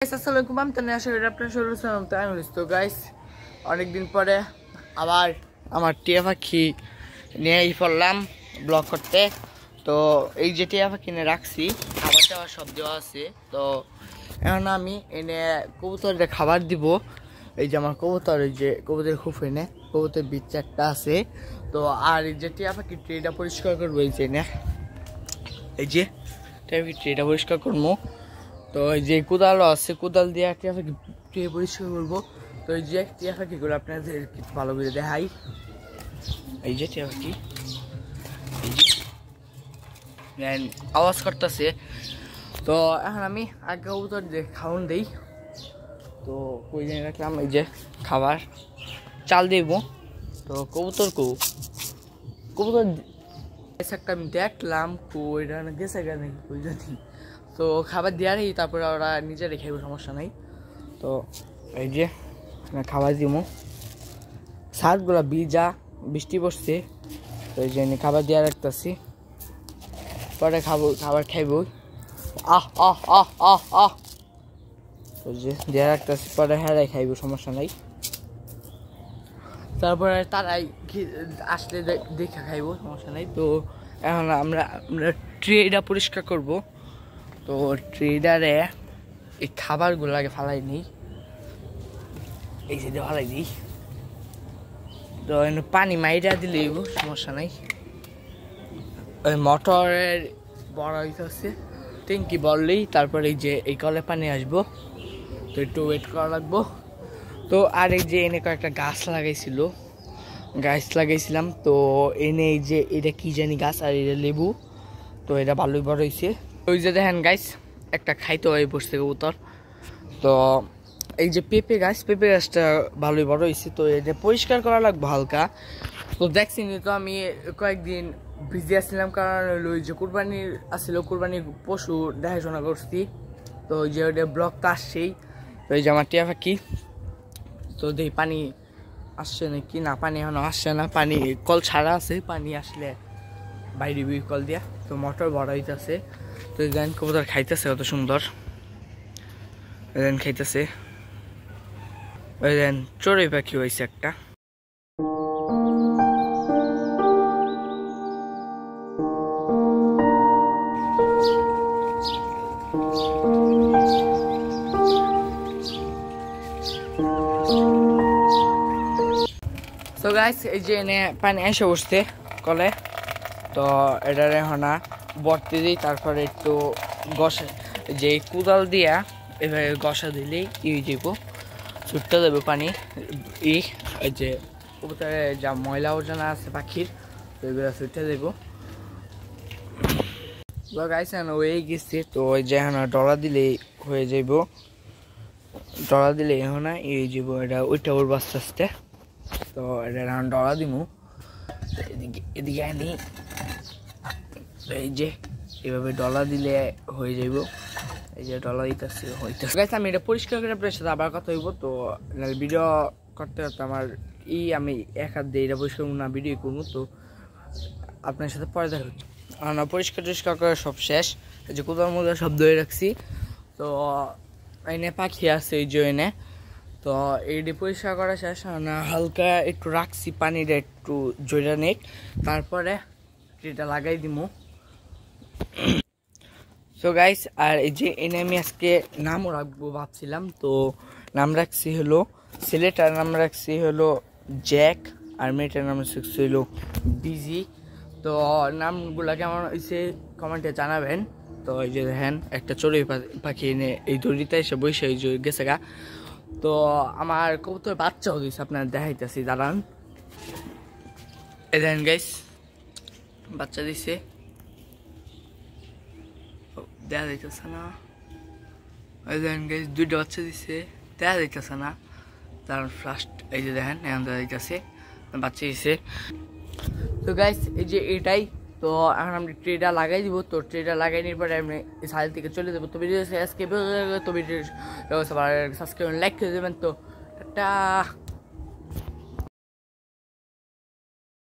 আসসালামু আলাইকুম তো আশা করি আপনারা সবাই ভালো আছেন। আমি তো গাইস অনেকদিন পরে আবার আমার টিয়া পাখি নিয়ে পড়লাম ব্লগ করতে। তো এই যে টিয়া পাখি নিয়ে রাখছি, খাবার টাবার সব দেওয়া আছে। তো এখন আমি এনে কবুতরটা খাবার দিব। এই যে আমার কবুতর, এই যে কবুতরের খুব এনে কবুতরের বীজ চারটা আছে। তো আর এই যে টিয়া পাখি ট্রেটা পরিষ্কার করবো, এই যে এনে এই যে টিয়া পাখি ট্রেটা পরিষ্কার করবো। তো এই যে কোদালও আছে, কোদাল দিয়ে টিয়া পাখি ট্রে পরিষ্কার করবো। তো এই যে টিয়া পাখিগুলো আপনাদের কিছু ভালো করে দেখাই। এই যে টিয়া পাখি এই যে আওয়াজ করতেছে। তো এখন আমি আগে কবুতর যে খাওয়ান দিই। তো ওই জায়গায় রাখলাম এই যে খাবার চাল দেবো। তো কবুতর একটা আমি দেখলাম ওইটা গেছে গেছে নাকি ওই জানি। তো খাবার দেওয়ারই তারপরে ওরা নিজে রেখে সমস্যা নাই। তো এই যে খাবার দিব, শাকগুলো ভিজা, বৃষ্টি পড়ছে। তো এই যে খাবার দেওয়া রাখতেছি, পরে খাবার খাইব। আহ আহ আহ আহ আহ তো যে দেওয়া রাখতেছি, পরে হেরাই খাইব সমস্যা নাই। তারপরে তারাই আসলে দেখে খাইব সমস্যা নাই। তো এখন আমরা ট্রেটা পরিষ্কার করব। তো ট্রেডারে এই খাবারগুলো আগে ফালাই নিই, এই সাইডে ফালাই দিই। তো পানি মাইরা দিলে সমস্যা নাই। ওই মোটরের বড় হইতেছে, ট্যাঙ্কি বললেই তারপরে এই যে এই কলে পানি আসবো। তো একটু ওয়েট করা লাগবো। তো আর এই যে এনে কয়েকটা গাছ লাগাইছিলাম। তো এনে এই যে এটা কি জানি গাছ, আর এটা লেবু। তো এটা ভালোই বড় হয়েছে। ওই যে দেখেন গাছ একটা খাইতে হয় বসতে কবুতর। তো এই যে পেঁপে গাছটা ভালোই বড় হয়েছে। তো এটা পরিষ্কার করা লাগবে হালকা। তো দেখছি তো আমি কয়েকদিন বিজি আসছিলাম, কারণ ওই যে কুরবানির আসছিল, কুরবানির পশু দেখাশোনা করছি। তো ওই যে ওটা ব্লক তো আসছেই। তো এই যে আমার টিয়া পাখি, তো দেখি পানি আসছে নাকি না, পানি এখনো আসছে না, পানি কল ছাড়া আছে, পানি আসলে বাইরে কল দিয়া। তো মোটর বড় হইতেছে। তো এই দেন কবুতর খাইতেছে কত সুন্দর, ওই দেন খাইতেছে। ওই দেন চড়ুই পাখি হয়েছে একটা। তো গাইস এই যে এনে পানি এসে বসছে কলে। তো এটার এখন বর্তি দিই, তারপরে একটু গসা, যে কোদাল দিয়া এভাবে গসা দিলেই যাব, ছুটতে দেবে পানি। এই যে কবুতরে যা ময়লা আবর্জনা আছে পাখির, তো এগুলো ছুটতে দেবো। গাইস হয়ে গেছে। তো ওই যে এখন ডলা দিলেই হয়ে যাইব, ডলা দিলে এখন এই যাব, এটা ওইটা উঠবো আস্তে আস্তে। তো এটা এখন ডলা দিব, এদিকে আনি। এই যে এভাবে ডলা দিলে হয়ে যাইব। এই যে ডলা দিতেছে হইতেছে। গাইস আমি এটা পরিষ্কার করে আপনার সাথে আবার কথা হইব। তো ভিডিও করতে করতে আমার আমি এক হাত দিয়ে এটা পরিষ্কার করবো না, ভিডিও করবো। তো আপনার সাথে পরে দেখা হচ্ছে। পরিষ্কার করে সব শেষ। এই যে কোথাও মধ্যে সব ধরে রাখছি। তো এনে পাখি আছে এই যে এনে। তো এইটি পরিষ্কার করা শেষ, হালকা একটু রাখছি, পানিটা একটু জড়া নেই, তারপরে এটা লাগাই দিব। সো গাইস আর এই যে এনে আমি আজকে নামও রাখবো ভাবছিলাম। তো নাম রাখছি হলো ছেলেটার নাম রাখছি হলো জ্যাক, আর মেয়েটার নাম রাখছি হলো বিজি। তো নামগুলা কেমন হয়েছে কমেন্টে জানাবেন। তো এই যে দেখেন একটা চড়ুই পাখি এনে এই দড়িতে এসে বসে এই যে গেছে গা। তো আমার কবুতর বাচ্চা হয়ে গেছে, আপনার দেখাইতেছি দাঁড়ান। এই দেখেন গাইস বাচ্চা দিছে, দেখা যাইতেছে না। ওই দেখেন গাইস দুইটা বাচ্চা দিছে, দেখা যাইতেছে না। তার ফার্স্ট এই যে দেখেন এখন দেখা যাইতেছে বাচ্চা দিছে। তো গাইস এই যে এটাই। তো এখন আমি ট্রেটা লাগাই দিব। তো ট্রেটা লাগাই নেওয়ার পরে আমি সাইড থেকে চলে যাবো। তো ভিডিও আজকে তো ভিডিও সাবস্ক্রাইব লাইক করে দেবেন। তো টাটা।